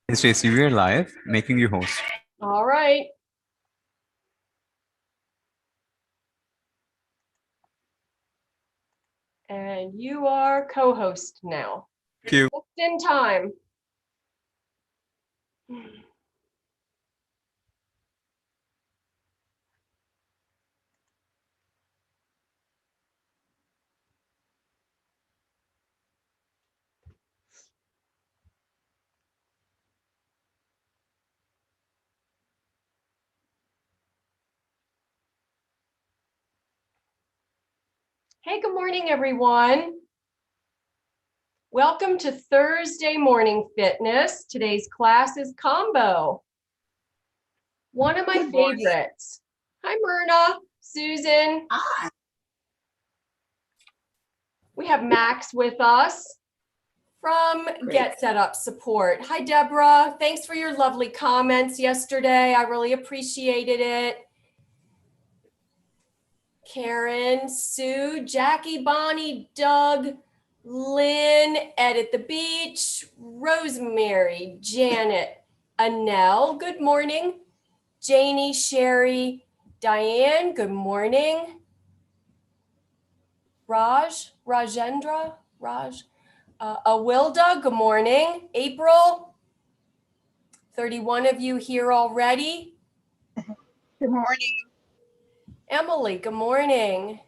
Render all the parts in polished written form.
Hey Stacey, we're live, making you host. All right. And you are co-host now. Thank you. Just in time. Hey, good morning, everyone. Welcome to Thursday Morning Fitness. Today's class is combo. One of my favorites. Hi, Myrna, Susan. Hi. We have Max with us from Get Set Up Support. Hi, Deborah. Thanks for your lovely comments yesterday. I really appreciated it. Karen, Sue, Jackie, Bonnie, Doug, Lynn, Ed at the Beach, Rosemary, Janet, Annelle, good morning. Janie, Sherry, Diane, good morning. Rajendra, Awilda, good morning. April, 31 of you here already. Good morning. Emily, good morning.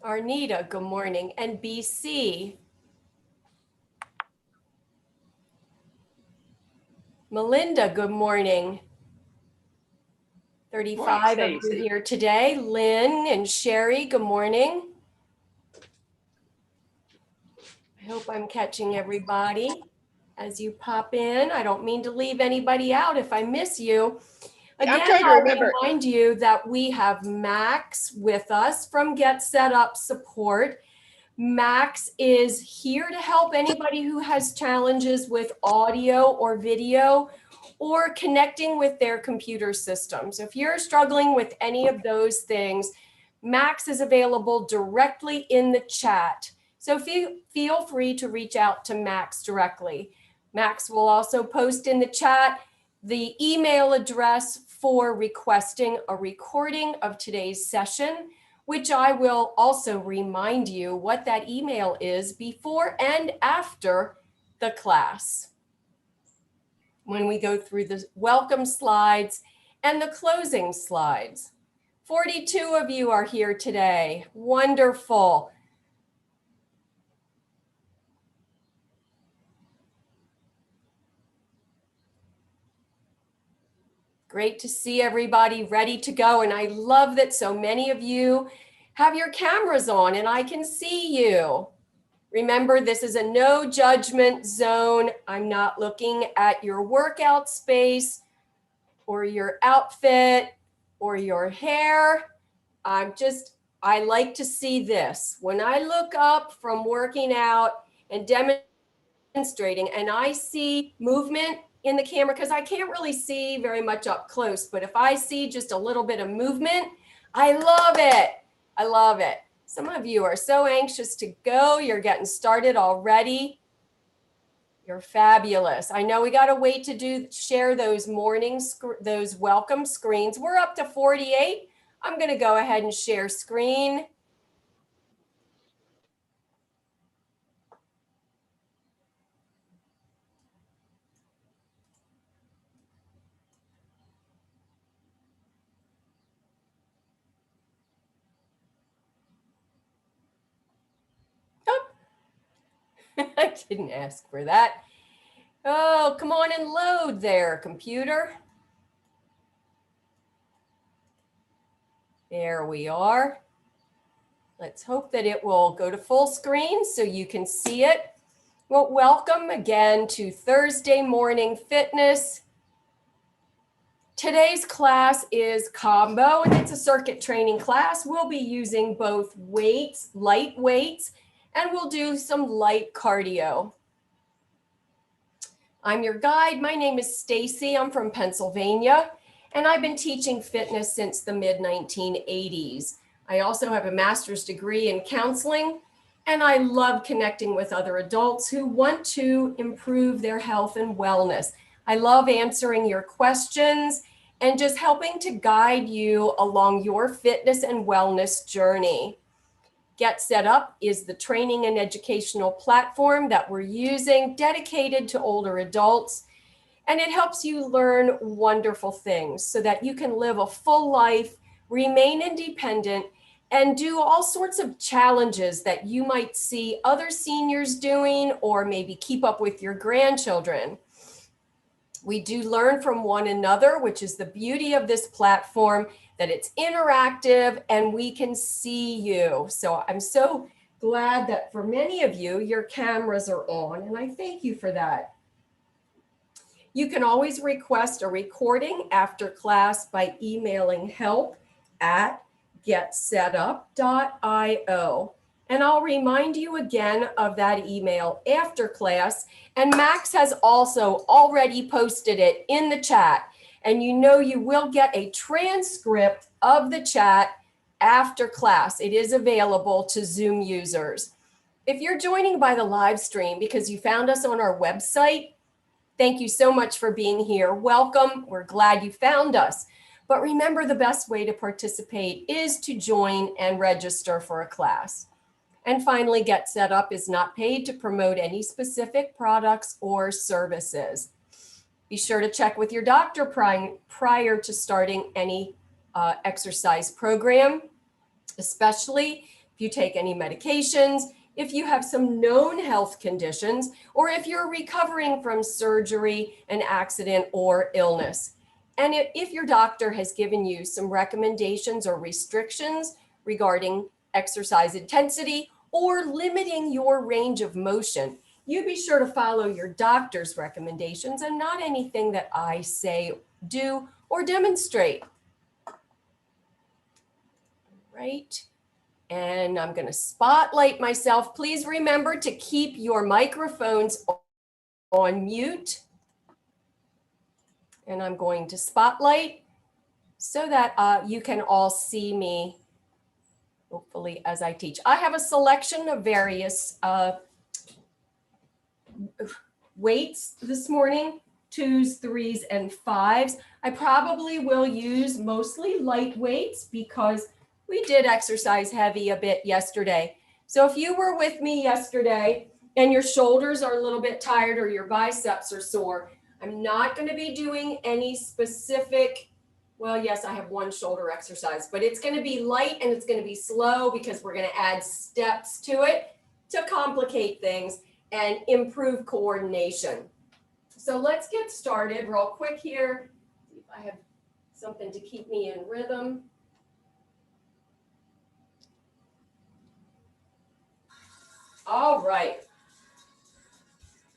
Arnita, good morning. And BC. Melinda, good morning. 35 of you here today. Lynn and Sherry, good morning. I hope I'm catching everybody as you pop in. I don't mean to leave anybody out if I miss you. Again, I'll remind you that we have Max with us from Get Set Up Support. Max is here to help anybody who has challenges with audio or video or connecting with their computer systems. If you're struggling with any of those things, Max is available directly in the chat. So feel free to reach out to Max directly. Max will also post in the chat the email address for requesting a recording of today's session, which I will also remind you what that email is before and after the class, when we go through the welcome slides and the closing slides. 42 of you are here today. Wonderful. Great to see everybody ready to go. And I love that so many of you have your cameras on and I can see you. Remember, this is a no judgment zone. I'm not looking at your workout space or your outfit or your hair. I like to see this. When I look up from working out and demonstrating and I see movement in the camera, because I can't really see very much up close, but if I see just a little bit of movement, I love it. I love it. Some of you are so anxious to go. You're getting started already. You're fabulous. I know we got to wait to share those those welcome screens. We're up to 48. I'm going to go ahead and share screen. I didn't ask for that. Oh, come on and load there, computer. There we are. Let's hope that it will go to full screen so you can see it. Well, welcome again to Thursday Morning Fitness. Today's class is combo, and it's a circuit training class. We'll be using both weights, light weights, and we'll do some light cardio. I'm your guide. My name is Stacy. I'm from Pennsylvania, and I've been teaching fitness since the mid-1980s. I also have a master's degree in counseling, and I love connecting with other adults who want to improve their health and wellness. I love answering your questions and just helping to guide you along your fitness and wellness journey. Get Set Up is the training and educational platform that we're using, dedicated to older adults. And it helps you learn wonderful things so that you can live a full life, remain independent, and do all sorts of challenges that you might see other seniors doing, or maybe keep up with your grandchildren. We do learn from one another, which is the beauty of this platform, that it's interactive and we can see you. So I'm so glad that for many of you, your cameras are on, and I thank you for that. You can always request a recording after class by emailing help@getsetup.io. And I'll remind you again of that email after class. And Max has also already posted it in the chat. And you know you will get a transcript of the chat after class. It is available to Zoom users. If you're joining by the live stream because you found us on our website, thank you so much for being here. Welcome. We're glad you found us. But remember, the best way to participate is to join and register for a class. And finally, Get Set Up is not paid to promote any specific products or services. Be sure to check with your doctor prior to starting any exercise program, especially if you take any medications, if you have some known health conditions, or if you're recovering from surgery, an accident, or illness. And if your doctor has given you some recommendations or restrictions regarding exercise intensity or limiting your range of motion, you be sure to follow your doctor's recommendations and not anything that I say, do, or demonstrate. Right. And I'm going to spotlight myself. Please remember to keep your microphones on mute. And I'm going to spotlight so that you can all see me, hopefully, as I teach. I have a selection of various weights this morning, 2s, 3s, and 5s. I probably will use mostly light weights because we did exercise heavy a bit yesterday. So if you were with me yesterday and your shoulders are a little bit tired or your biceps are sore, I'm not going to be doing any specific, well, yes, I have one shoulder exercise, but it's going to be light and it's going to be slow because we're going to add steps to it to complicate things and improve coordination. So let's get started real quick here. See if I have something to keep me in rhythm. All right.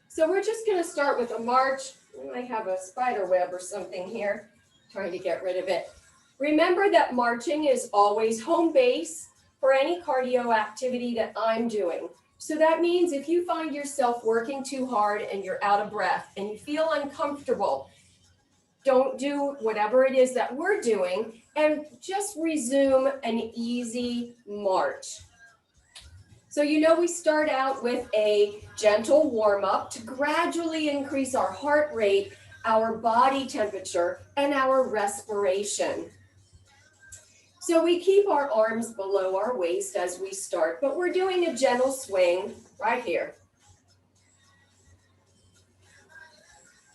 So we're just going to start with a march. I have a spider web or something here, trying to get rid of it. Remember that marching is always home base for any cardio activity that I'm doing. So that means if you find yourself working too hard and you're out of breath and you feel uncomfortable, don't do whatever it is that we're doing and just resume an easy march. So you know we start out with a gentle warm-up to gradually increase our heart rate, our body temperature, and our respiration. So we keep our arms below our waist as we start, but we're doing a gentle swing right here.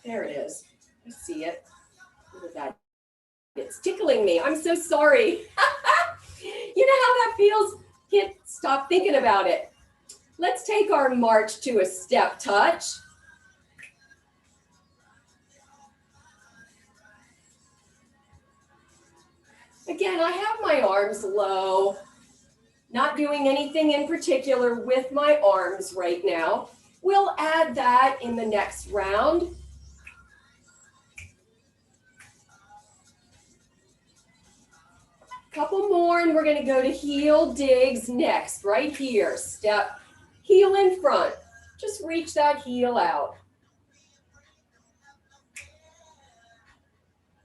There it is. I see it. Look at that. It's tickling me. I'm so sorry. You know how that feels? Can't stop thinking about it. Let's take our march to a step touch. Again, I have my arms low, not doing anything in particular with my arms right now. We'll add that in the next round. Couple more and we're going to go to heel digs next, right here. Step, heel in front. Just reach that heel out.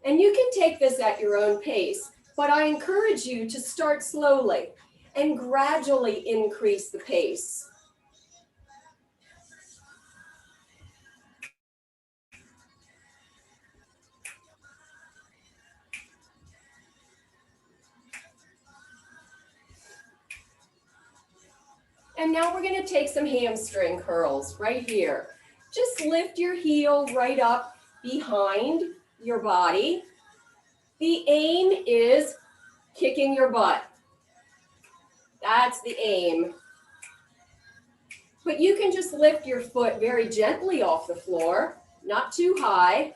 And you can take this at your own pace. but I encourage you to start slowly and gradually increase the pace. And now we're going to take some hamstring curls right here. Just lift your heel right up behind your body. The aim is kicking your butt. That's the aim. But you can just lift your foot very gently off the floor, not too high,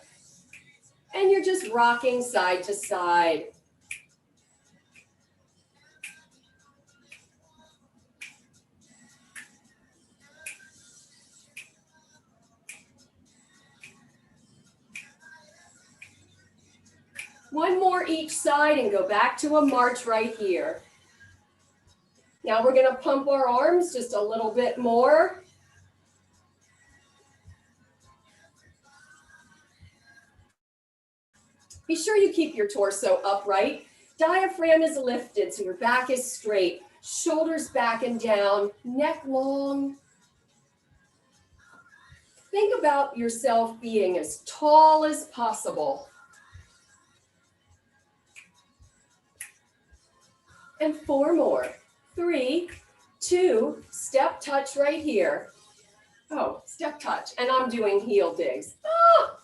and you're just rocking side to side. One more each side and go back to a march right here. Now we're going to pump our arms just a little bit more. Be sure you keep your torso upright. Diaphragm is lifted so your back is straight. Shoulders back and down, neck long. Think about yourself being as tall as possible. And 4 more. 3, 2, step touch right here. Oh, step touch. And I'm doing heel digs. Ah!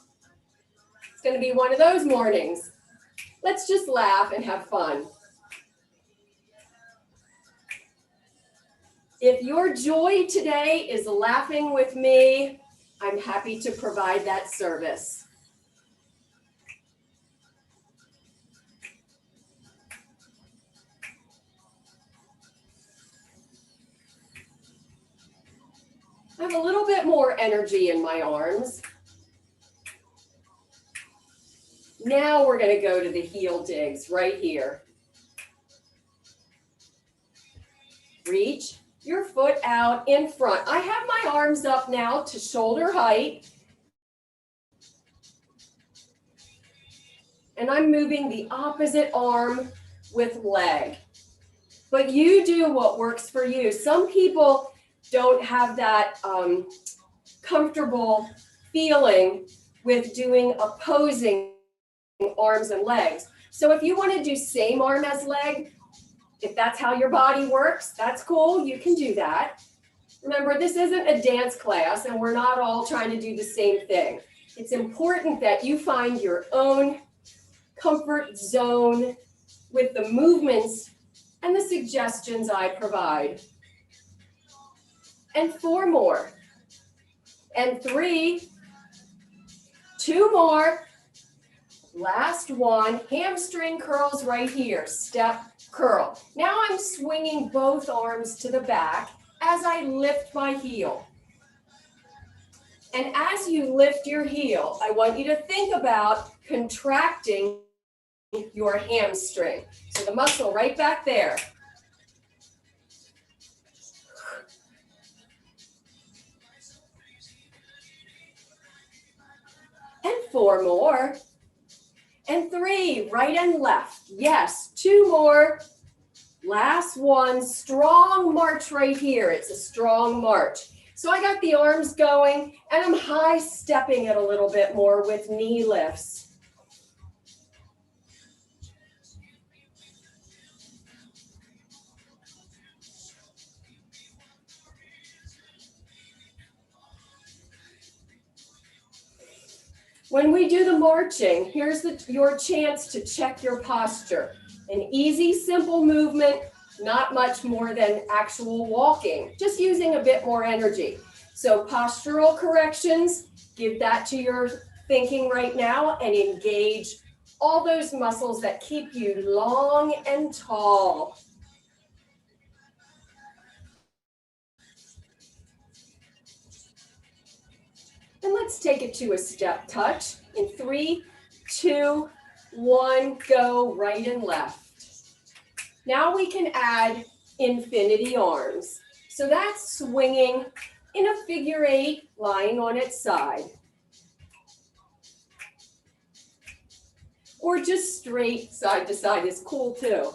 It's going to be one of those mornings. Let's just laugh and have fun. If your joy today is laughing with me, I'm happy to provide that service. I have a little bit more energy in my arms. Now we're going to go to the heel digs right here. Reach your foot out in front. I have my arms up now to shoulder height. And I'm moving the opposite arm with leg. But you do what works for you. Some people don't have that comfortable feeling with doing opposing arms and legs. So if you want to do same arm as leg, if that's how your body works, that's cool. You can do that. Remember, this isn't a dance class and we're not all trying to do the same thing. It's important that you find your own comfort zone with the movements and the suggestions I provide. And 4 more. And 3, 2 more. Last one, hamstring curls right here, step curl. Now I'm swinging both arms to the back as I lift my heel. And as you lift your heel, I want you to think about contracting your hamstring. So the muscle right back there. And 4 more. And 3, right and left. Yes, 2 more. Last one, strong march right here. It's a strong march. So I got the arms going and I'm high stepping it a little bit more with knee lifts. When we do the marching, here's your chance to check your posture. An easy, simple movement, not much more than actual walking, just using a bit more energy. So postural corrections, give that to your thinking right now and engage all those muscles that keep you long and tall. And let's take it to a step touch in 3, 2, 1, go right and left. Now we can add infinity arms. So that's swinging in a figure 8, lying on its side. or just straight side to side is cool too.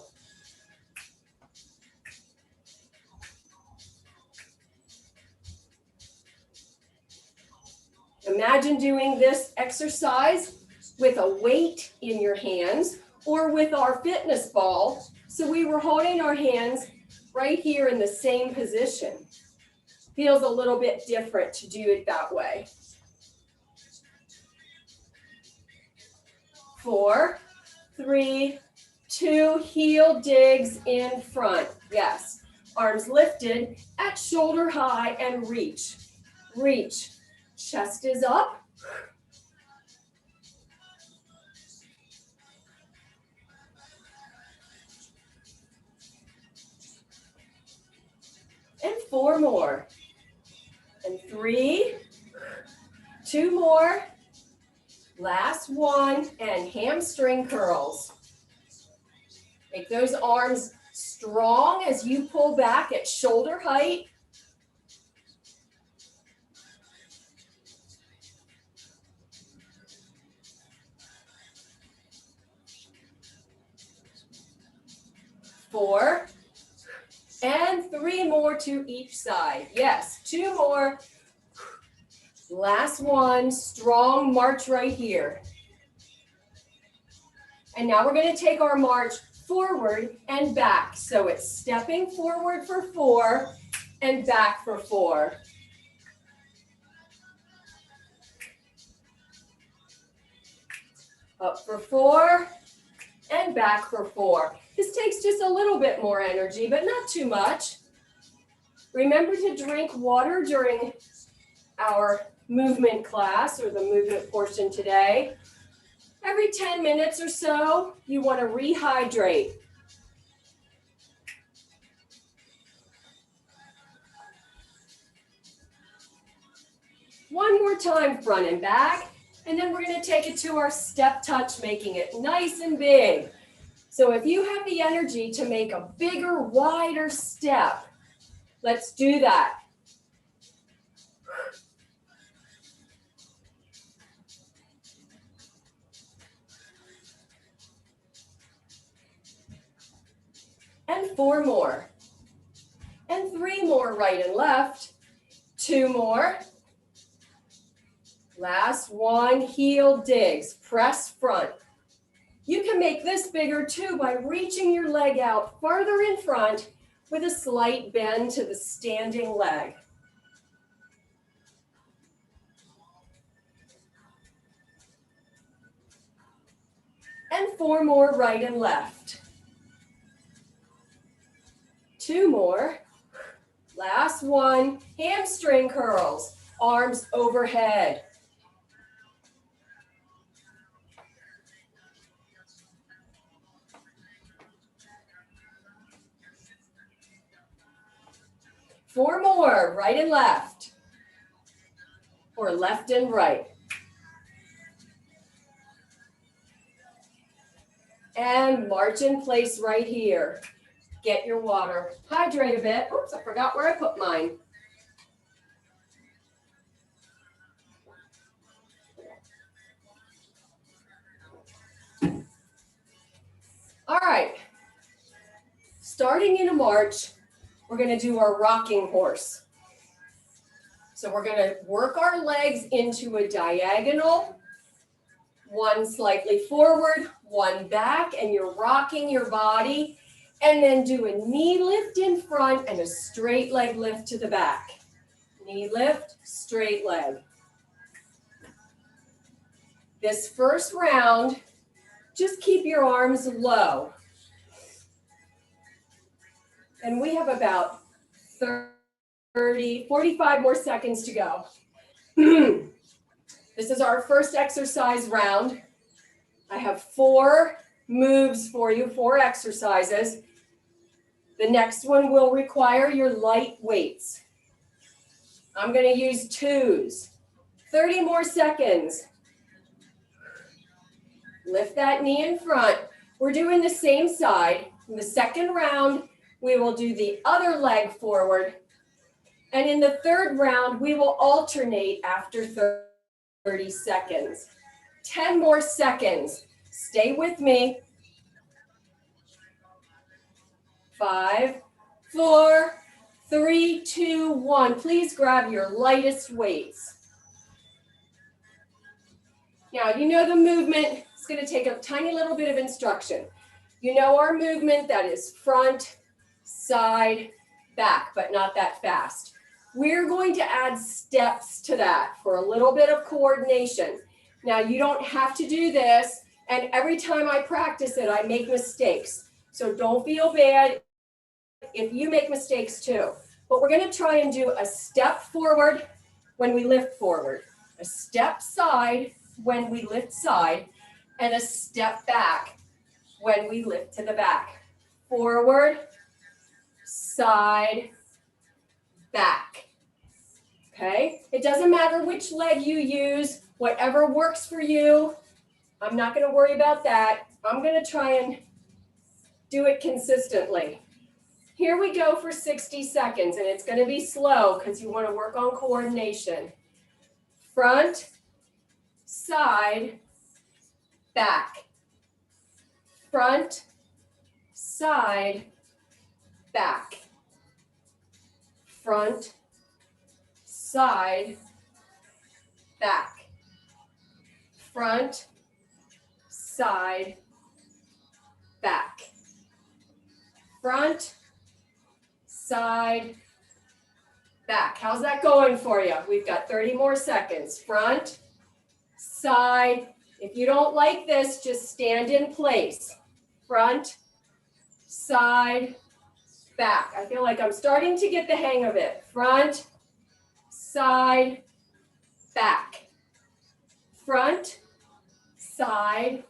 Imagine doing this exercise with a weight in your hands or with our fitness ball. So we were holding our hands right here in the same position. Feels a little bit different to do it that way. 4, 3, 2, heel digs in front. Yes, arms lifted at shoulder high and reach. Reach. Chest is up. And 4 more. And 3, 2 more. Last one, and hamstring curls. Make those arms strong as you pull back at shoulder height. Four, and 3 more to each side. Yes, 2 more. Last one, strong march right here. And now we're going to take our march forward and back. So it's stepping forward for 4 and back for 4. Up for 4 and back for 4. This takes just a little bit more energy, but not too much. Remember to drink water during our movement class or the movement portion today. Every 10 minutes or so, you want to rehydrate. One more time, front and back, and then we're going to take it to our step touch, making it nice and big. So if you have the energy to make a bigger, wider step, let's do that. And 4 more. And 3 more right and left. 2 more. Last one, heel digs, press front. You can make this bigger too by reaching your leg out farther in front with a slight bend to the standing leg. And 4 more right and left. 2 more. Last one, hamstring curls, arms overhead. Four more, right and left, or left and right. And march in place right here. Get your water. Hydrate a bit. Oops, I forgot where I put mine. All right. Starting in a march, we're going to do our rocking horse. So we're going to work our legs into a diagonal, one slightly forward, one back, and you're rocking your body. And then do a knee lift in front and a straight leg lift to the back. Knee lift, straight leg. This first round, just keep your arms low. And we have about 45 more seconds to go. This is our first exercise round. I have 4 moves for you, 4 exercises. The next one will require your light weights. I'm going to use 2s. 30 more seconds. Lift that knee in front. We're doing the same side. In the second round, we will do the other leg forward. And in the third round, we will alternate after 30 seconds. 10 more seconds. Stay with me. 5, 4, 3, 2, 1. Please grab your lightest weights. Now, you know the movement. It's going to take a tiny little bit of instruction. You know our movement, that is front, side, back, but not that fast. We're going to add steps to that for a little bit of coordination. Now, you don't have to do this, and every time I practice it, I make mistakes. So don't feel bad if you make mistakes too. But we're going to try and do a step forward when we lift forward, a step side when we lift side, and a step back when we lift to the back. Forward, side, back. Okay? It doesn't matter which leg you use, whatever works for you. I'm not going to worry about that. I'm going to try and do it consistently. Here we go for 60 seconds, and it's going to be slow because you want to work on coordination. Front, side, back. Front, side, back. Front, side, back. Front, side, back. Front, side, back. How's that going for you? We've got 30 more seconds. Front, side. If you don't like this, just stand in place. Front, side, back. I feel like I'm starting to get the hang of it. Front, side, back. Front, side,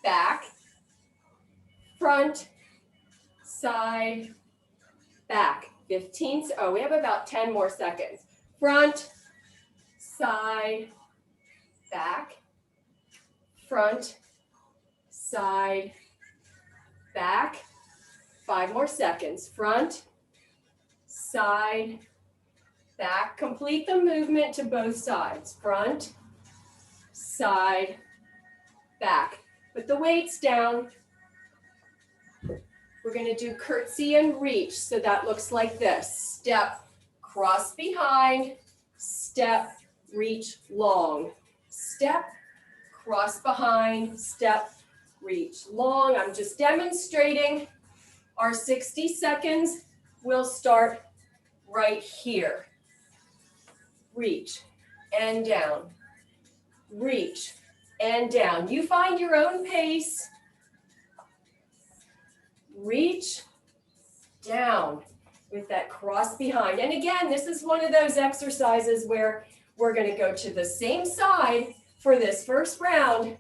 back. Front, side, back. 15, oh, we have about 10 more seconds. Front, side, back. Front, side, back. 5 more seconds. Front, side, back. Complete the movement to both sides. Front, side, back. Put the weights down. We're going to do curtsy and reach. So that looks like this. Step, cross behind, step, reach long. Step, cross behind, step, reach long. I'm just demonstrating. Our 60 seconds will start right here. Reach and down. Reach and down. You find your own pace. Reach down with that cross behind. And again, this is one of those exercises where we're going to go to the same side for this first round.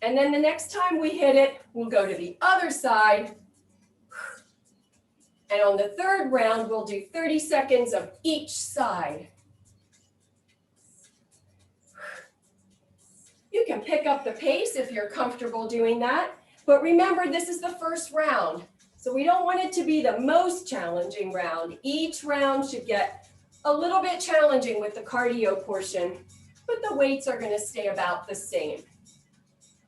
And then the next time we hit it, we'll go to the other side. And on the third round, we'll do 30 seconds of each side. You can pick up the pace if you're comfortable doing that. But remember, this is the first round. So we don't want it to be the most challenging round. Each round should get a little bit challenging with the cardio portion, but the weights are going to stay about the same.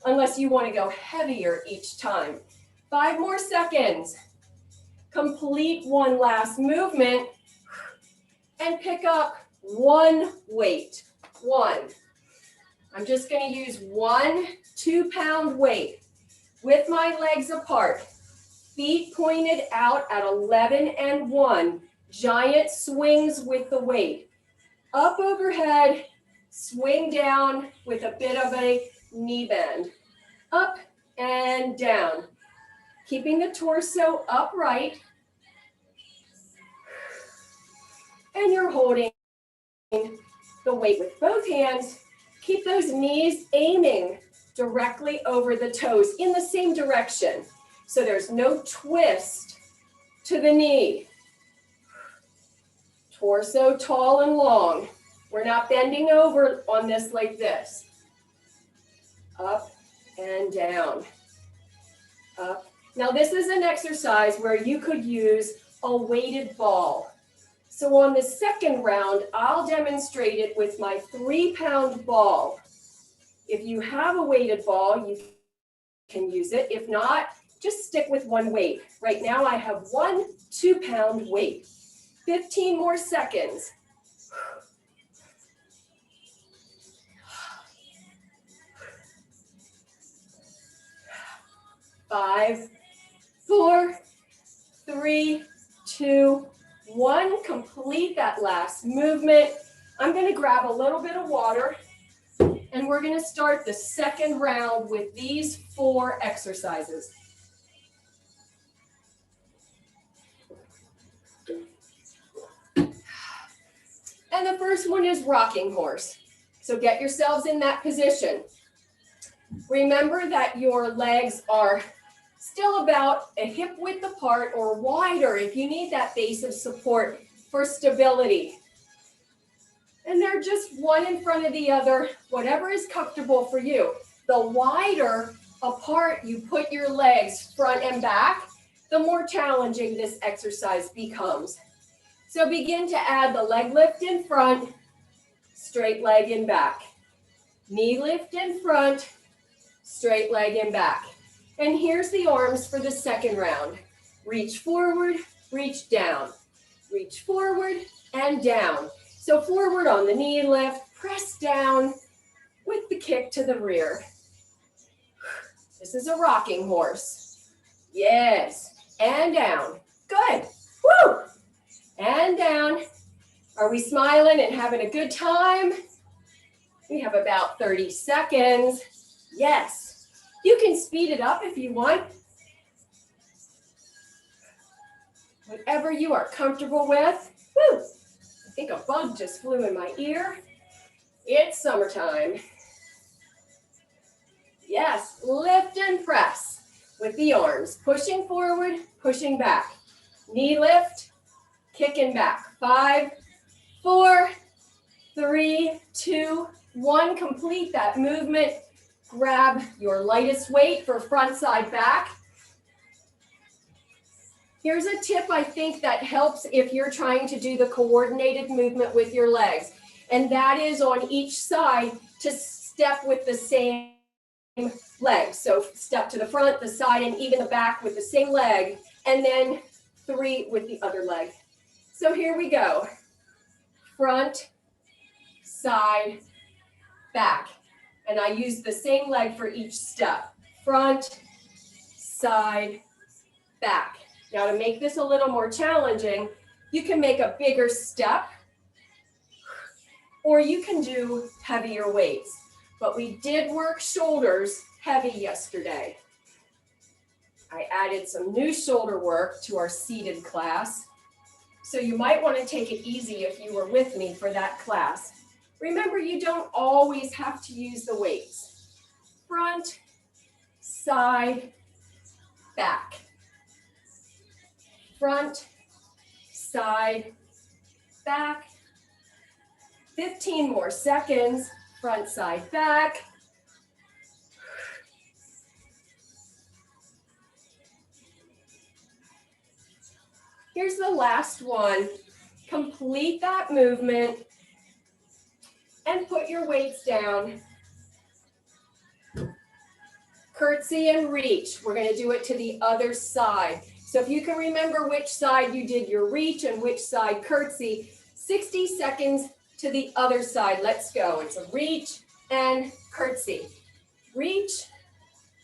Unless you want to go heavier each time. 5 more seconds. Complete one last movement and pick up one weight. One. I'm just going to use one 2-pound weight with my legs apart. Feet pointed out at 11 and 1. Giant swings with the weight. Up overhead, swing down with a bit of a knee bend. Up and down. Keeping the torso upright. And you're holding the weight with both hands. Keep those knees aiming directly over the toes in the same direction. So there's no twist to the knee. Torso tall and long. We're not bending over on this like this. Up and down. Up. Now this is an exercise where you could use a weighted ball. So on the second round, I'll demonstrate it with my 3-pound ball. If you have a weighted ball, you can use it. If not, just stick with one weight. Right now I have 1 2-pound weight. 15 more seconds. 5, 4, 3, 2, 1. Complete that last movement. I'm going to grab a little bit of water, and we're going to start the second round with these 4 exercises. And the first one is rocking horse. So get yourselves in that position. Remember that your legs are still about a hip width apart or wider if you need that base of support for stability. And they're just one in front of the other, whatever is comfortable for you. The wider apart you put your legs front and back, the more challenging this exercise becomes. So begin to add the leg lift in front, straight leg in back. Knee lift in front, straight leg in back. And here's the arms for the second round. Reach forward, reach down. Reach forward and down. So forward on the knee lift, press down with the kick to the rear. This is a rocking horse. Yes, and down. Good. Woo! And down. Are we smiling and having a good time? We have about 30 seconds. Yes. You can speed it up if you want. Whatever you are comfortable with. Woo! I think a bug just flew in my ear. It's summertime. Yes, lift and press with the arms. Pushing forward, pushing back. Knee lift, kicking back. 5, 4, 3, 2, 1. Complete that movement. Grab your lightest weight for front, side, back. Here's a tip I think that helps if you're trying to do the coordinated movement with your legs. And that is on each side to step with the same leg. So step to the front, the side, and even the back with the same leg. And then 3 with the other leg. So here we go. Front, side, back. And I use the same leg for each step. Front, side, back. Now to make this a little more challenging, you can make a bigger step, or you can do heavier weights. But we did work shoulders heavy yesterday. I added some new shoulder work to our seated class. So you might want to take it easy if you were with me for that class. Remember, you don't always have to use the weights. Front, side, back. Front, side, back. 15 more seconds. Front, side, back. Here's the last one. Complete that movement. And put your weights down. Curtsy and reach. We're going to do it to the other side. So if you can remember which side you did your reach and which side curtsy, 60 seconds to the other side. Let's go. It's a reach and curtsy. Reach,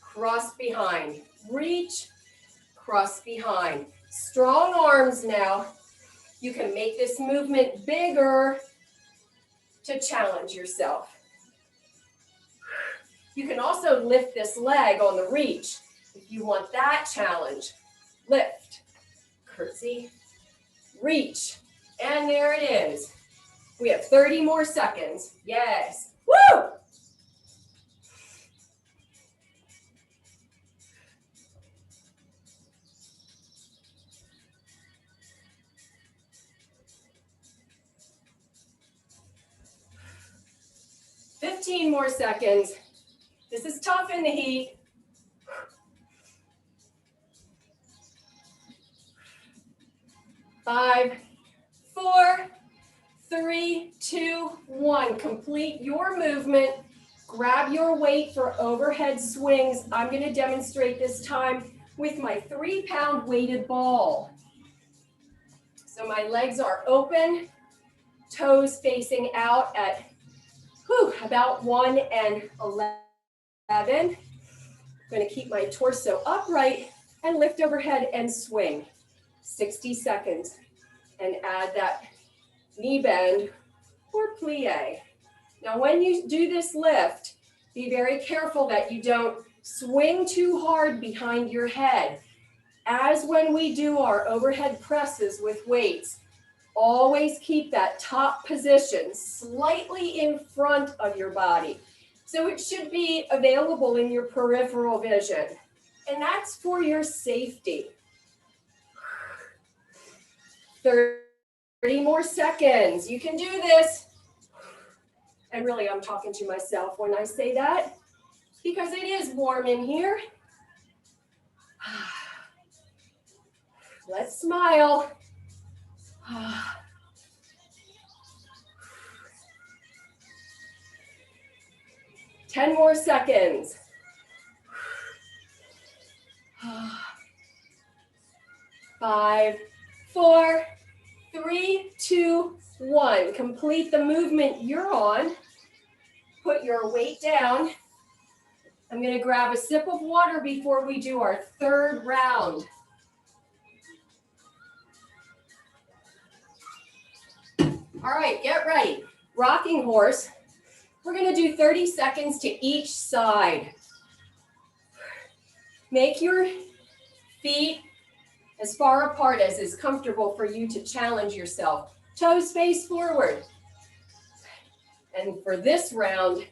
cross behind. Reach, cross behind. Strong arms now. You can make this movement bigger to challenge yourself. You can also lift this leg on the reach if you want that challenge. Lift, curtsy, reach, and there it is. We have 30 more seconds. Yes. Woo! Fifteen more seconds. This is tough in the heat. 5, 4, 3, 2, 1. Complete your movement. grab your weight for overhead swings. I'm going to demonstrate this time with my 3-pound weighted ball. So my legs are open, toes facing out at about 1 and 11. I'm going to keep my torso upright and lift overhead and swing. 60 seconds. And add that knee bend or plie. Now when you do this lift, be very careful that you don't swing too hard behind your head. As when we do our overhead presses with weights, always keep that top position slightly in front of your body. So it should be available in your peripheral vision. And that's for your safety. 30 more seconds. You can do this. And really, I'm talking to myself when I say that because it is warm in here. Let's smile. 10 more seconds. 5, 4, 3, 2, 1. Complete the movement you're on. Put your weight down. I'm going to grab a sip of water before we do our third round. All right, get ready. Rocking horse. We're going to do 30 seconds to each side. Make your feet as far apart as is comfortable for you to challenge yourself. Toes face forward. And for this round,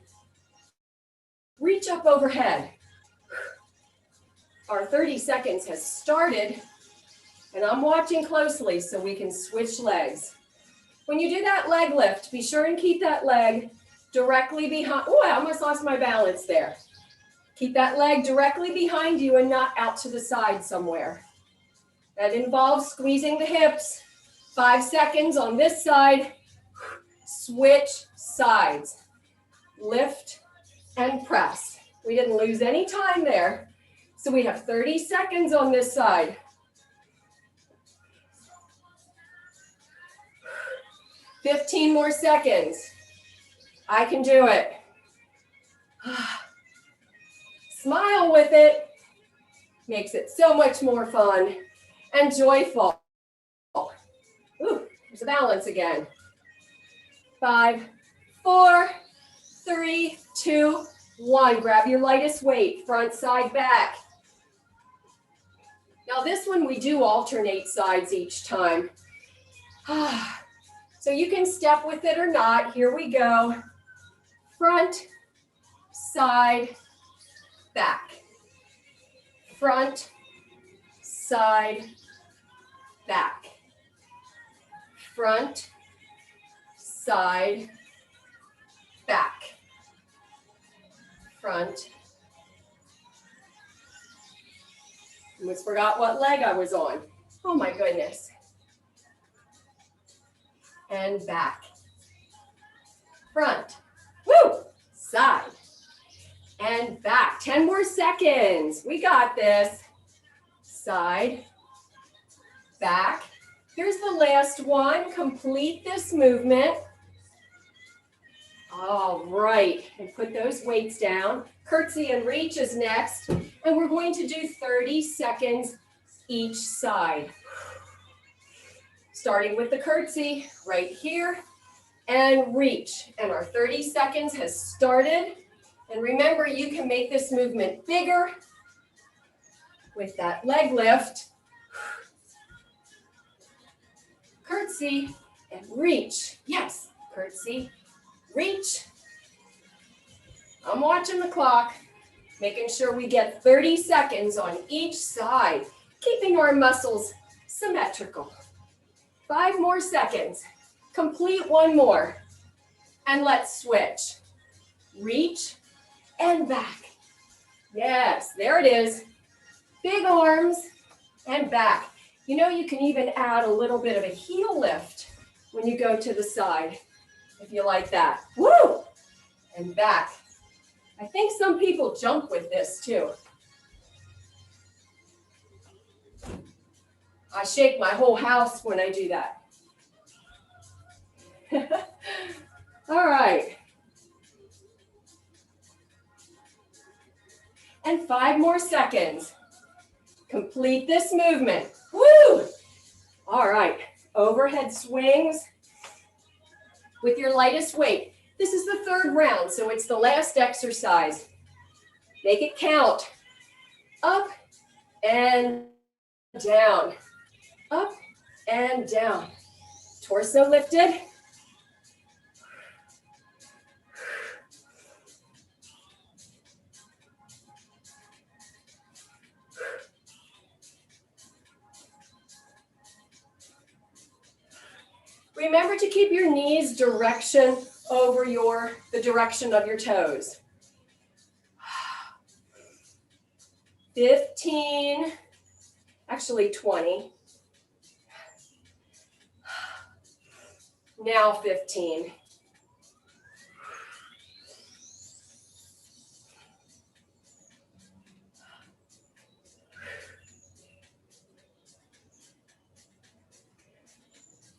reach up overhead. Our 30 seconds has started, and I'm watching closely so we can switch legs. When you do that leg lift, be sure and keep that leg directly behind. Oh, I almost lost my balance there. Keep that leg directly behind you and not out to the side somewhere. That involves squeezing the hips. 5 seconds on this side. Switch sides. Lift and press. We didn't lose any time there. So we have 30 seconds on this side. 15 more seconds. I can do it. Smile with it. Makes it so much more fun and joyful. Ooh, there's a balance again. 5, 4, 3, 2, 1. Grab your lightest weight, front, side, back. Now this one we do alternate sides each time. So you can step with it or not. Here we go. Front, side, back. Front, side, back. Front, side, back. Front. Almost forgot what leg I was on. Oh my goodness. And back. Front. Woo! Side. And back. 10 more seconds. We got this. Side. Back. Here's the last one. Complete this movement. All right. And put those weights down. Curtsy and reach is next. And we're going to do 30 seconds each side. Starting with the curtsy right here and reach. And our 30 seconds has started. And remember, you can make this movement bigger with that leg lift. Curtsy and reach. Yes, curtsy, reach. I'm watching the clock, making sure we get 30 seconds on each side, keeping our muscles symmetrical. 5 more seconds. Complete one more. And let's switch. Reach and back. Yes, there it is. Big arms and back. You know, you can even add a little bit of a heel lift when you go to the side, if you like that. Woo! And back. I think some people jump with this too. I shake my whole house when I do that. All right. And 5 more seconds. Complete this movement. Woo! All right. Overhead swings with your lightest weight. This is the 3rd round, so it's the last exercise. Make it count. Up and down. Up and down. Torso lifted. Remember to keep your knees direction over the direction of your toes. 15, actually 20. Now 15.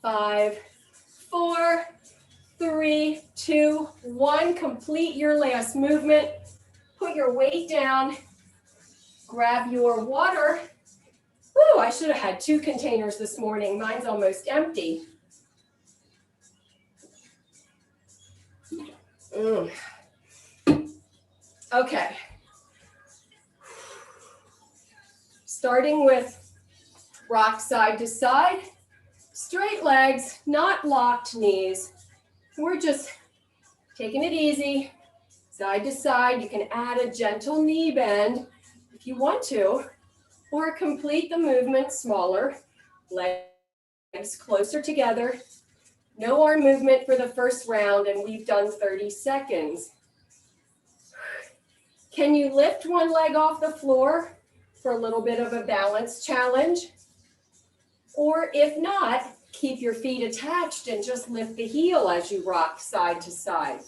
Five, 4, 3, 2, 1. Complete your last movement. Put your weight down. Grab your water. Woo, I should have had 2 containers this morning. Mine's almost empty. Okay. Starting with rock side to side. Straight legs, not locked knees. We're just taking it easy, side to side. You can add a gentle knee bend if you want to, or complete the movement smaller, legs closer together. No arm movement for the first round, and we've done 30 seconds. Can you lift one leg off the floor for a little bit of a balance challenge? Or if not, keep your feet attached and just lift the heel as you rock side to side.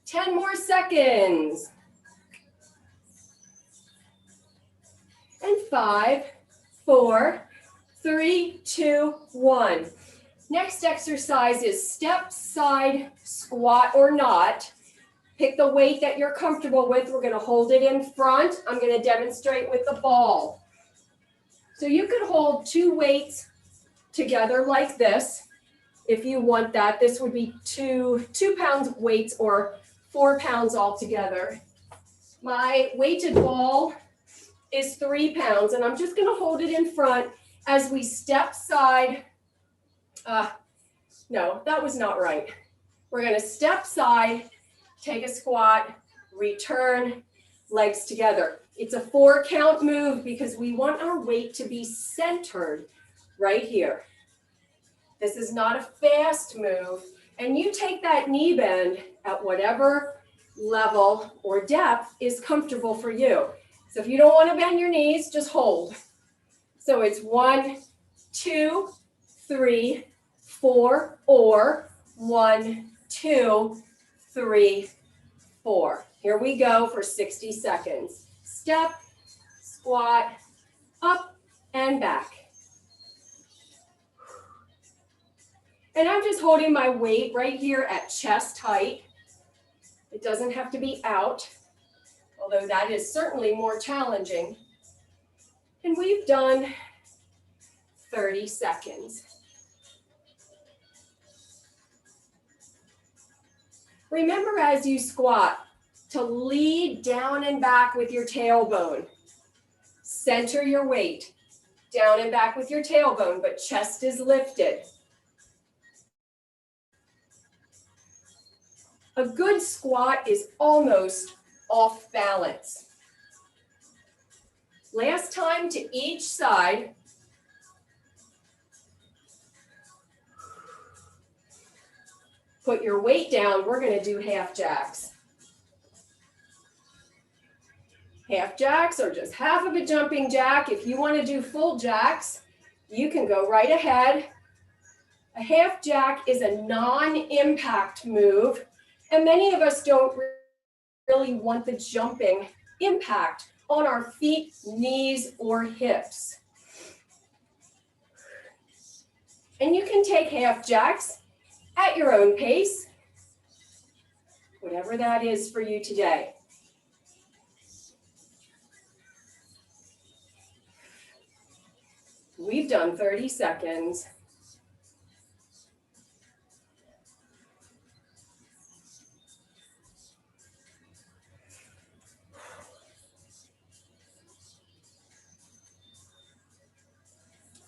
10 more seconds. And 5, 4, 3, 2, 1. Next exercise is step side squat or not. Pick the weight that you're comfortable with. We're going to hold it in front. I'm going to demonstrate with the ball. So you could hold 2 weights together like this. If you want that, this would be 2 pounds weights or 4 pounds altogether. My weighted ball is 3 pounds, and I'm just going to hold it in front as we step side. No, that was not right. We're going to step side, take a squat, return, legs together. It's a 4 count move because we want our weight to be centered right here. This is not a fast move, and you take that knee bend at whatever level or depth is comfortable for you. So if you don't want to bend your knees, just hold. So it's 1, 2, 3, 4, or 1, 2, 3, 4. Here we go for 60 seconds. Step, squat, up and back. And I'm just holding my weight right here at chest height. It doesn't have to be out, although that is certainly more challenging. And we've done 30 seconds. Remember as you squat to lead down and back with your tailbone. Center your weight down and back with your tailbone, but chest is lifted. A good squat is almost off balance. Last time to each side. Put your weight down. We're going to do half jacks. Half jacks or just half of a jumping jack. If you want to do full jacks, you can go right ahead A half jack is a non-impact move, and many of us don't really want the jumping impact on our feet, knees, or hips. And you can take half jacks at your own pace, whatever that is for you today. We've done 30 seconds.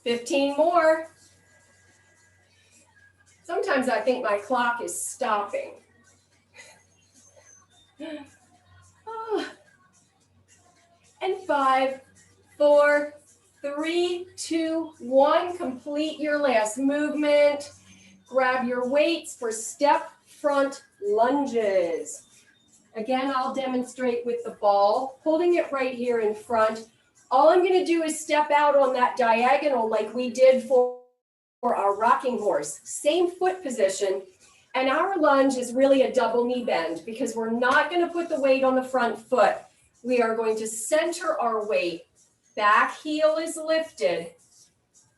$15 more. Sometimes I think my clock is stopping. Oh. And 5, 4, 3, 2, 1. Complete your last movement. Grab your weights for step front lunges. Again, I'll demonstrate with the ball, holding it right here in front. All I'm going to do is step out on that diagonal like we did for our rocking horse. Same foot position. And our lunge is really a double knee bend because we're not going to put the weight on the front foot. We are going to center our weight. Back heel is lifted.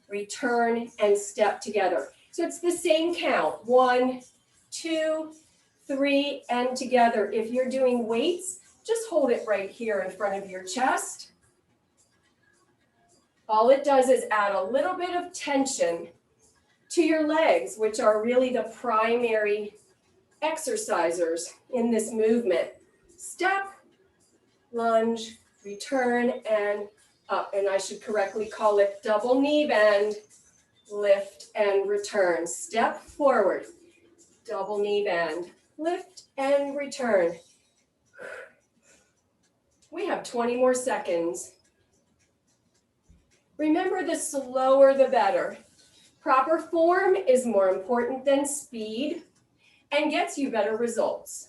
Return and step together. So it's the same count. 1, 2, 3, and together. If you're doing weights, just hold it right here in front of your chest. All it does is add a little bit of tension to your legs, which are really the primary exercisers in this movement. Step, lunge, return, and up. And I should correctly call it double knee bend, lift, and return. Step forward, double knee bend, lift, and return. We have 20 more seconds. Remember, the slower the better. Proper form is more important than speed and gets you better results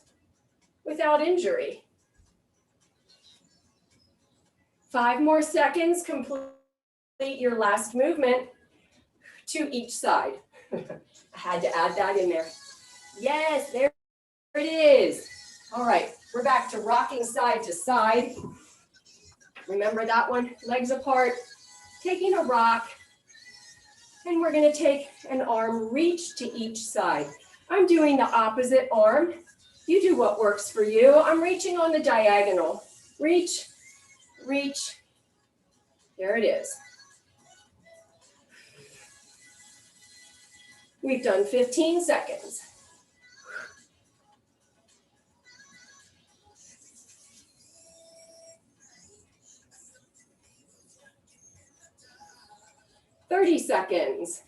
without injury. 5 more seconds, complete your last movement to each side. I had to add that in there. Yes, there it is. All right, we're back to rocking side to side. Remember that one? Legs apart, taking a rock, and we're going to take an arm reach to each side. I'm doing the opposite arm. You do what works for you. I'm reaching on the diagonal. Reach, reach. There it is. We've done 15 seconds. Thirty seconds.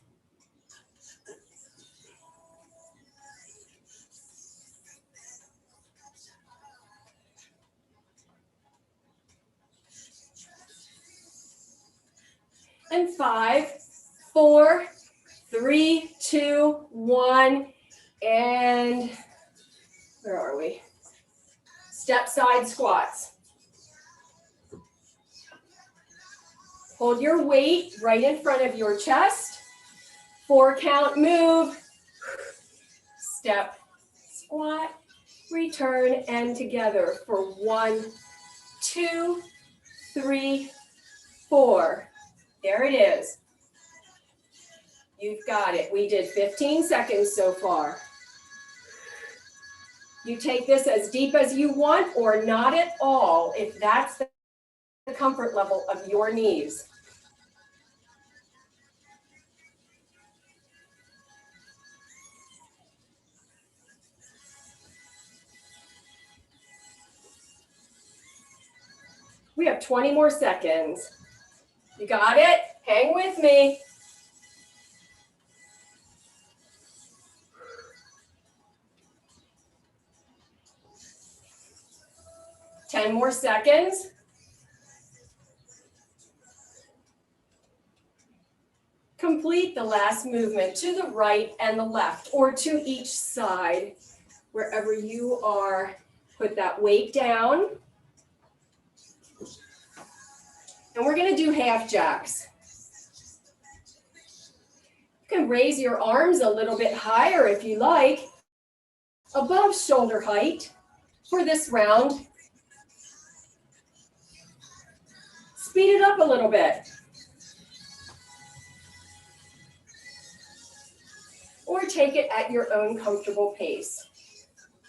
And 5, 4, 3, 2, 1, and where are we? Step side squats. Hold your weight right in front of your chest. 4 count move. Step, squat, return, and together for 1, 2, 3, 4. There it is. You've got it. We did 15 seconds so far. You take this as deep as you want or not at all if that's the comfort level of your knees. We have 20 more seconds. You got it? Hang with me. Ten more seconds. Complete the last movement to the right and the left or to each side. Wherever you are, put that weight down. And we're going to do half jacks. You You can raise your arms a little bit higher if you like, above shoulder height for this round. Speed it up a little bit. Or take it at your own comfortable pace.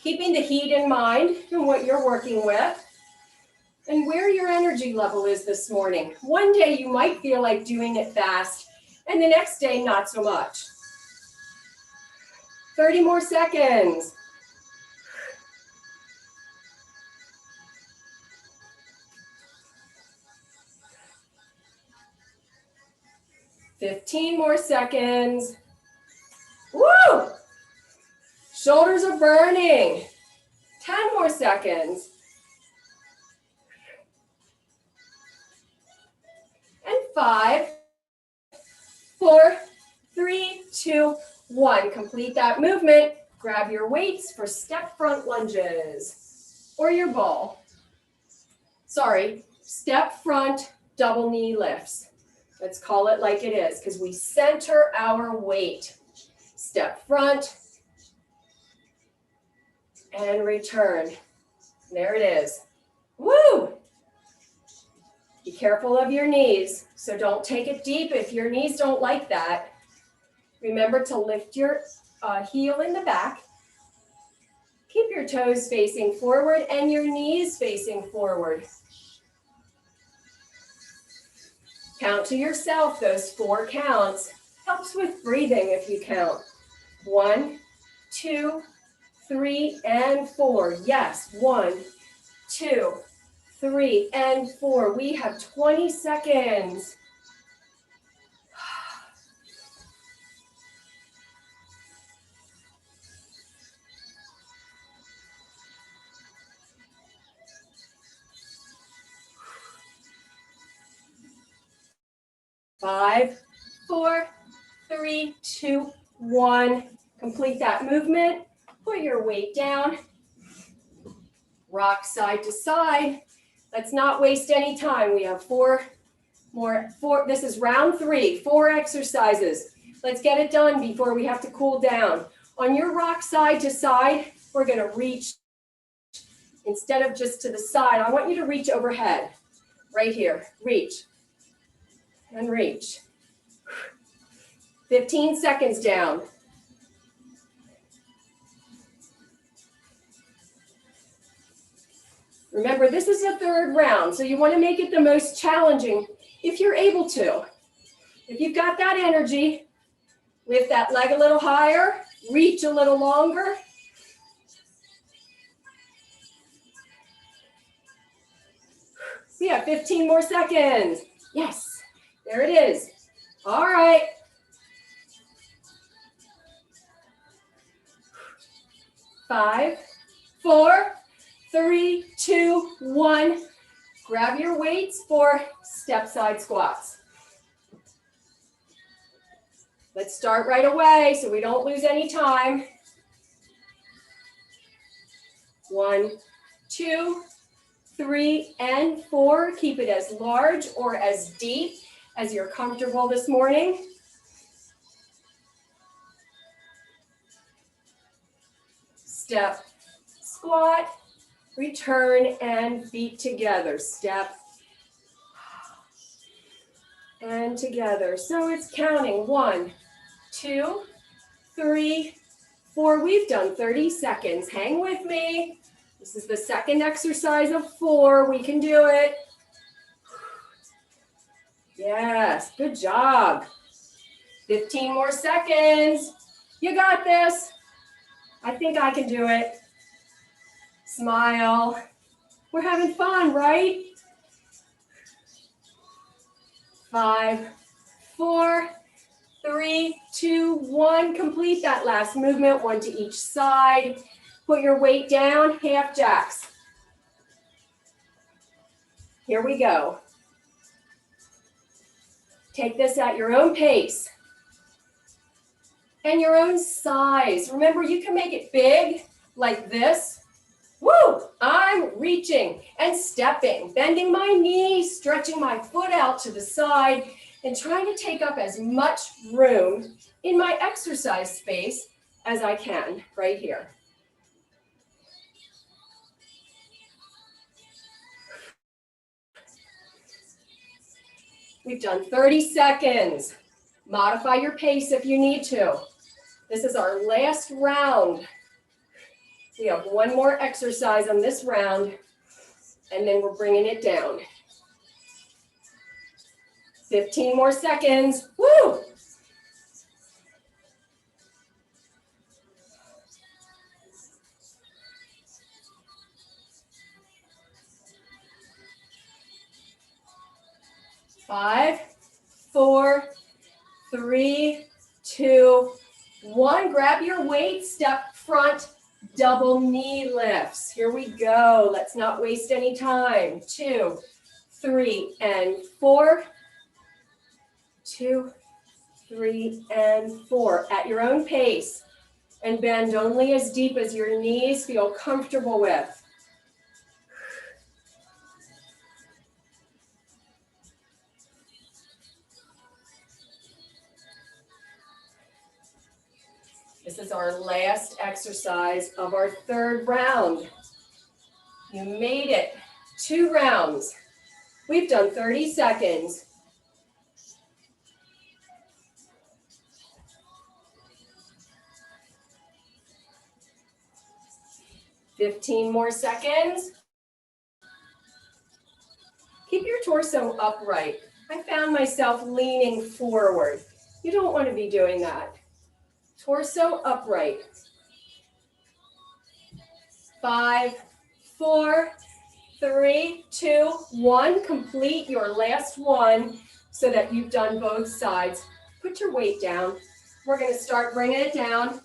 Keeping the heat in mind and what you're working with and where your energy level is this morning. One day you might feel like doing it fast and the next day not so much. 30 more seconds. $15 more seconds. Woo! Shoulders are burning. 10 more seconds. And 5, 4, 3, 2, 1. Complete that movement. Grab your weights for step front lunges or your ball. Sorry, step front double knee lifts. Let's call it like it is because we center our weight. Step front and return. There it is. Woo! Be careful of your knees, so don't take it deep if your knees don't like that. Remember to lift your heel in the back. Keep your toes facing forward and your knees facing forward. Count to yourself those 4 counts. Helps with breathing if you count. 1, 2, 3, and 4. Yes, 1, 2, 3, and 4. We have 20 seconds. Five, 4, 3, 2, 1. Complete that movement. Put your weight down. Rock side to side. Let's not waste any time. We have 4 more. This is round 3, 4 exercises. Let's get it done before we have to cool down. On your rock side to side, we're going to reach, instead of just to the side, I want you to reach overhead. Right here. Reach. And reach. 15 seconds down. Remember, this is the 3rd round, so you want to make it the most challenging if you're able to. If you've got that energy, lift that leg a little higher, reach a little longer. We have 15 more seconds. Yes. There it is. All right. 5, 4, 3, 2, 1. Grab your weights for step side squats. Let's start right away so we don't lose any time. 1, 2, 3, and 4. Keep it as large or as deep as you're comfortable this morning. Step, squat, return, and feet together. Step, and together. So it's counting 1, 2, 3, 4. We've done 30 seconds. Hang with me. This is the 2nd exercise of 4. We can do it. Yes, good job. 15 more seconds. You got this. I think I can do it. Smile. We're having fun, right? 5, 4, 3, 2, 1. Complete that last movement, 1 to each side. Put your weight down, half jacks. Here we go. Take this at your own pace and your own size. Remember, you can make it big like this. Woo! I'm reaching and stepping, bending my knees, stretching my foot out to the side, and trying to take up as much room in my exercise space as I can right here. We've done 30 seconds. Modify your pace if you need to. This is our last round. We have one more exercise on this round, and then we're bringing it down. 15 more seconds. Woo! Five, 4, 3, 2, 1. Grab your weight, step front, double knee lifts. Here we go. Let's not waste any time. 2, 3, and 4. 2, 3, and 4. At your own pace. And bend only as deep as your knees feel comfortable with. This is our last exercise of our third round. You made it. 2 rounds. We've done 30 seconds. Fifteen more seconds. Keep your torso upright. I found myself leaning forward. You don't want to be doing that. Torso upright. 5, 4, 3, 2, 1. Complete your last one so that you've done both sides. Put your weight down. We're going to start bringing it down.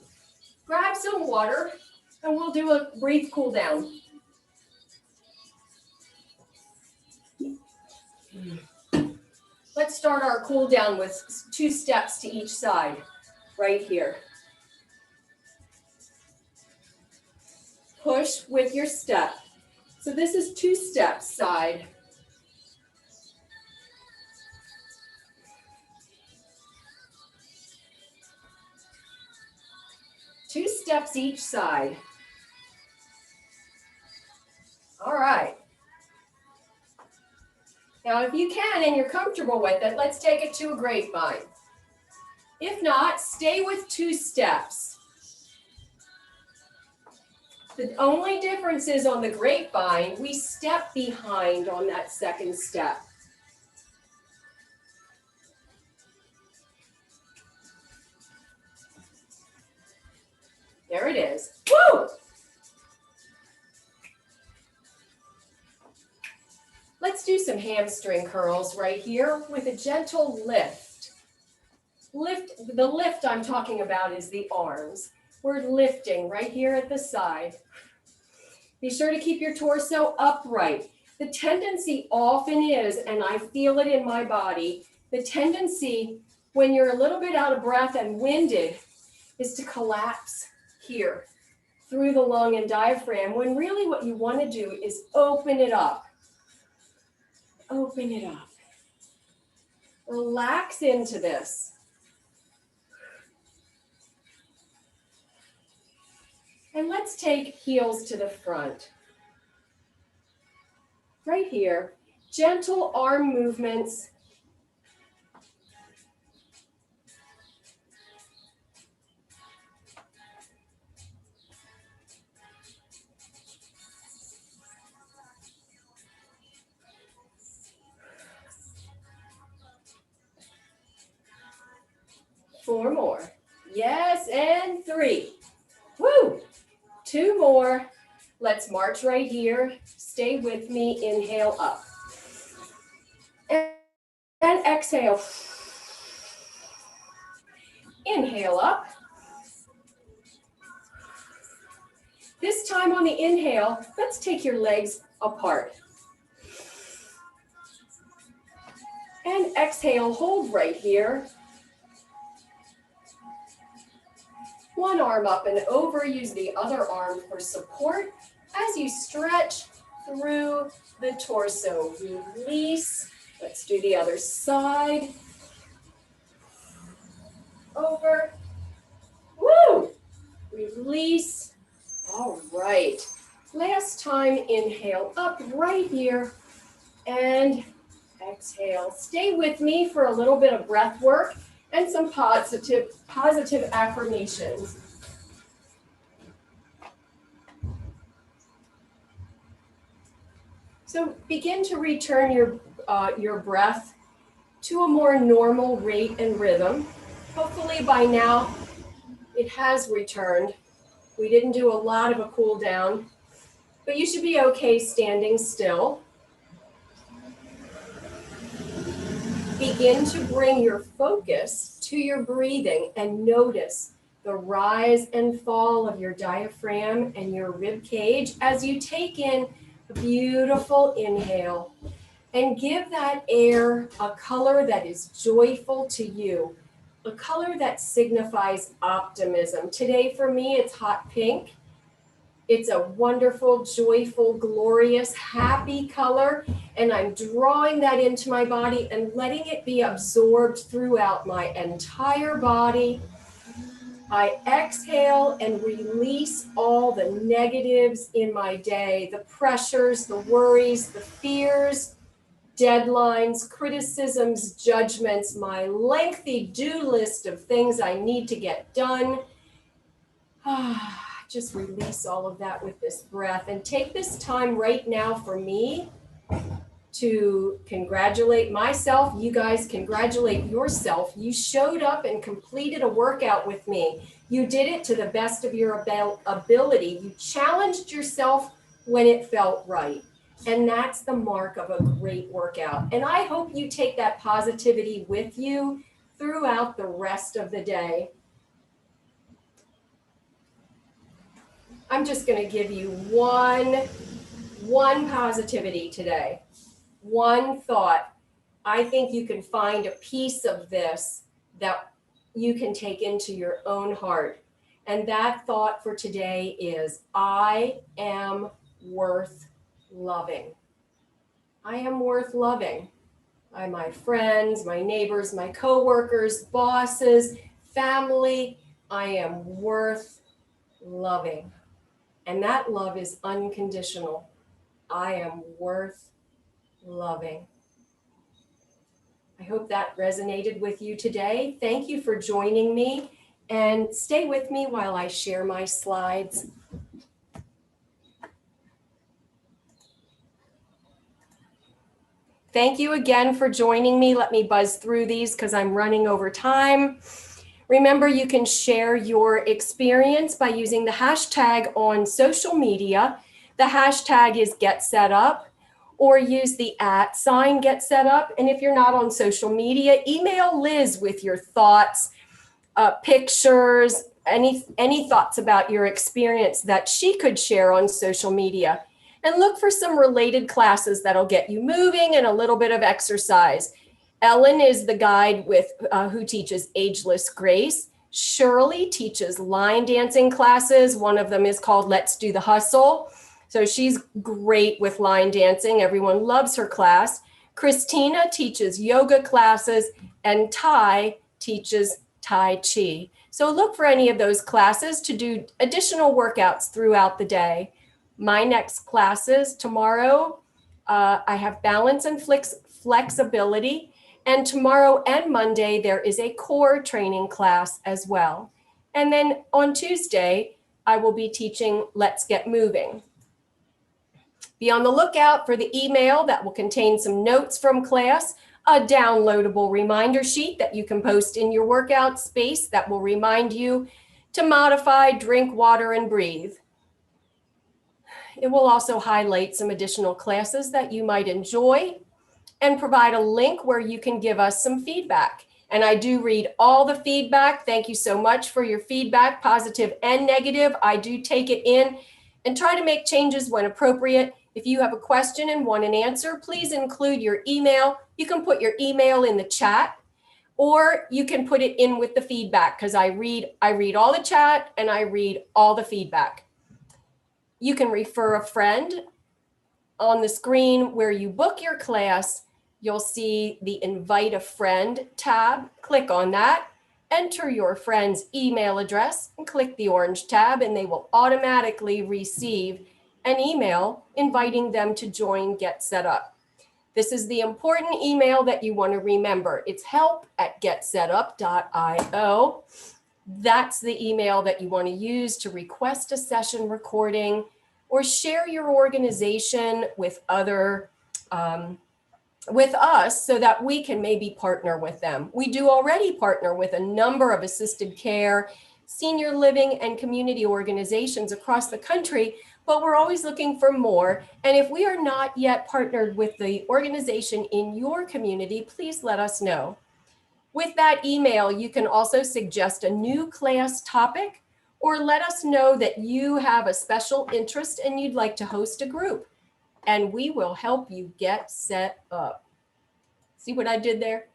Grab some water and we'll do a brief cool down. Let's start our cool down with 2 steps to each side right here. Push with your step. So this is 2 steps side. Two steps each side. All right. Now, if you can and you're comfortable with it, let's take it to a grapevine. If not, stay with 2 steps. The only difference is on the grapevine, we step behind on that second step. There it is. Woo! Let's do some hamstring curls right here with a gentle lift. The lift I'm talking about is the arms. We're lifting right here at the side. Be sure to keep your torso upright. The tendency often is, and I feel it in my body, the tendency when you're a little bit out of breath and winded is to collapse here through the lung and diaphragm, when really what you want to do is open it up. Open it up. Relax into this. And let's take heels to the front. Right here, gentle arm movements. Four more. Yes, and 3. Woo! 2 more. Let's march right here. Stay with me. Inhale up. And exhale. Inhale up. This time on the inhale, let's take your legs apart. And exhale, hold right here. One arm up and over, use the other arm for support as you stretch through the torso. Release. Let's do the other side. over. Woo! Release. All right. Last time, inhale up right here and exhale. Stay with me for a little bit of breath work and some positive affirmations. So begin to return your breath to a more normal rate and rhythm. Hopefully by now it has returned. We didn't do a lot of a cool down, but you should be okay standing still. Begin to bring your focus to your breathing and notice the rise and fall of your diaphragm and your rib cage as you take in a beautiful inhale and give that air a color that is joyful to you, a color that signifies optimism. Today for me, it's hot pink. It's a wonderful, joyful, glorious, happy color. And I'm drawing that into my body and letting it be absorbed throughout my entire body. I exhale and release all the negatives in my day, the pressures, the worries, the fears, deadlines, criticisms, judgments, my lengthy do list of things I need to get done. Just release all of that with this breath and take this time right now for me to congratulate myself. You guys congratulate yourself. You showed up and completed a workout with me. You did it to the best of your ability. You challenged yourself when it felt right. And that's the mark of a great workout. And I hope you take that positivity with you throughout the rest of the day. I'm just going to give you one positivity today, one thought. I think you can find a piece of this that you can take into your own heart. And that thought for today is, I am worth loving. I am worth loving by my friends, my neighbors, my coworkers, bosses, family. I am worth loving. And that love is unconditional. I am worth loving. I hope that resonated with you today. Thank you for joining me, and stay with me while I share my slides. Thank you again for joining me. Let me buzz through these because I'm running over time. Remember, you can share your experience by using the hashtag on social media. The hashtag is #GetSetUp, or use the @ GetSetUp. And if you're not on social media, email Liz with your thoughts, pictures, any thoughts about your experience that she could share on social media. And look for some related classes that'll get you moving and a little bit of exercise. Ellen is the guide who teaches Ageless Grace. Shirley teaches line dancing classes. One of them is called Let's Do the Hustle. So she's great with line dancing. Everyone loves her class. Christina teaches yoga classes, and Ty teaches Tai Chi. So look for any of those classes to do additional workouts throughout the day. My next classes tomorrow, I have balance and flexibility. And tomorrow and Monday, there is a core training class as well. And then on Tuesday, I will be teaching Let's Get Moving. Be on the lookout for the email that will contain some notes from class, a downloadable reminder sheet that you can post in your workout space that will remind you to modify, drink water, and breathe. It will also highlight some additional classes that you might enjoy and provide a link where you can give us some feedback. And I do read all the feedback. Thank you so much for your feedback, positive and negative. I do take it in and try to make changes when appropriate. If you have a question and want an answer, please include your email. You can put your email in the chat, or you can put it in with the feedback, because I read all the chat and I read all the feedback. You can refer a friend. On the screen where you book your class, you'll see the Invite a Friend tab. Click on that. enter your friend's email address and click the orange tab, and they will automatically receive an email inviting them to join Get Set Up. This is the important email that you want to remember. It's help@getsetup.io. That's the email that you want to use to request a session recording or share your organization with with us so that we can maybe partner with them. We do already partner with a number of assisted care, senior living, and community organizations across the country, but we're always looking for more. And if we are not yet partnered with the organization in your community, please let us know. With that email, you can also suggest a new class topic or let us know that you have a special interest and you'd like to host a group, and we will help you get set up. See what I did there?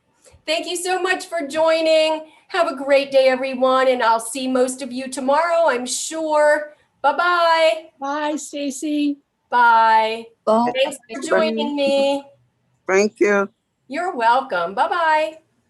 Thank you so much for joining. Have a great day, everyone, and I'll see most of you tomorrow, I'm sure. Bye-bye. Bye, Stacy. Bye. Bye. Thanks for joining me. Thank you. You're welcome. Bye-bye.